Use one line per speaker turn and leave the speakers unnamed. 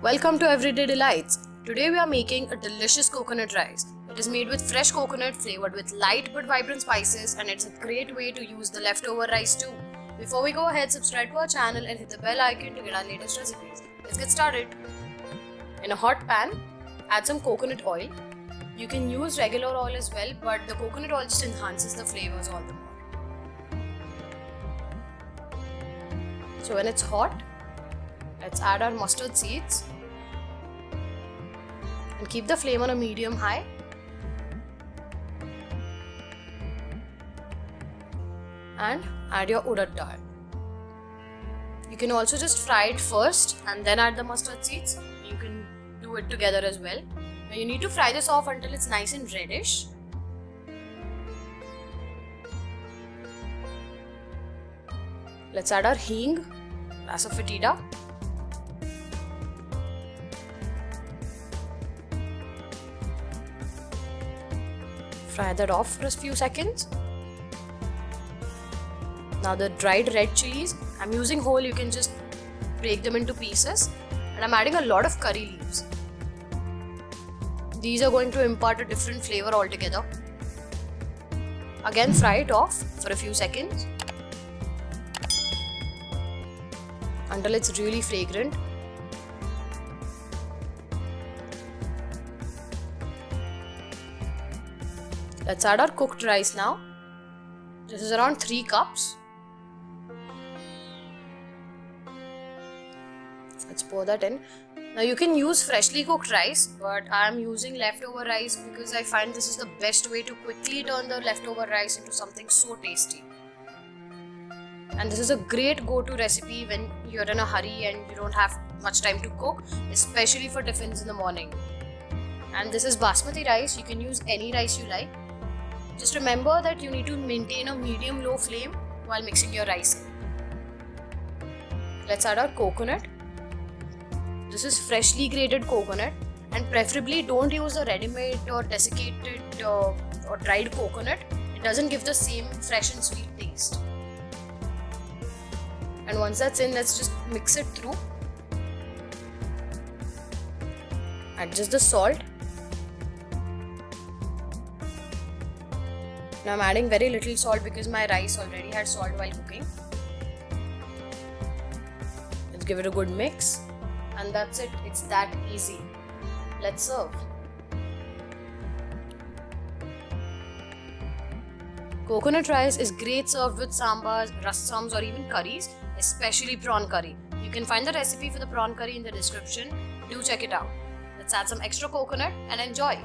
Welcome to Everyday Delights. Today we are making a delicious coconut rice. It is made with fresh coconut flavored with light but vibrant spices, and it's a great way to use the leftover rice too. Before we go ahead, subscribe to our channel and hit the bell icon to get our latest recipes. Let's get started. In a hot pan, add some coconut oil. You can use regular oil as well, but the coconut oil just enhances the flavors all the more. So when it's hot, let's add our mustard seeds and keep the flame on a medium high. And add your urad dal. You can also just fry it first and then add the mustard seeds. You can do it together as well. Now you need to fry this off until it's nice and reddish. Let's add our hing, asafoetida, fry that off for a few seconds. Now the dried red chilies, I'm using whole, you can just break them into pieces, and I'm adding a lot of curry leaves. These are going to impart a different flavor altogether. Again, fry it off for a few seconds until it's really fragrant. Let's add our cooked rice now. This is around 3 cups. Let's pour that in. Now you can use freshly cooked rice, but I am using leftover rice because I find this is the best way to quickly turn the leftover rice into something so tasty. And this is a great go-to recipe when you're in a hurry and you don't have much time to cook, especially for tiffins in the morning. And this is basmati rice. You can use any rice you like. Just remember that you need to maintain a medium-low flame while mixing your rice in. Let's add our coconut. This is freshly grated coconut, and preferably don't use a ready-made or desiccated or dried coconut. It doesn't give the same fresh and sweet taste. And once that's in, let's just mix it through. Adjust the salt. Now I'm adding very little salt because my rice already had salt while cooking. Let's give it a good mix. And that's it. It's that easy. Let's serve. Coconut rice is great served with sambars, rassams or even curries, especially prawn curry. You can find the recipe for the prawn curry in the description. Do check it out. Let's add some extra coconut and enjoy.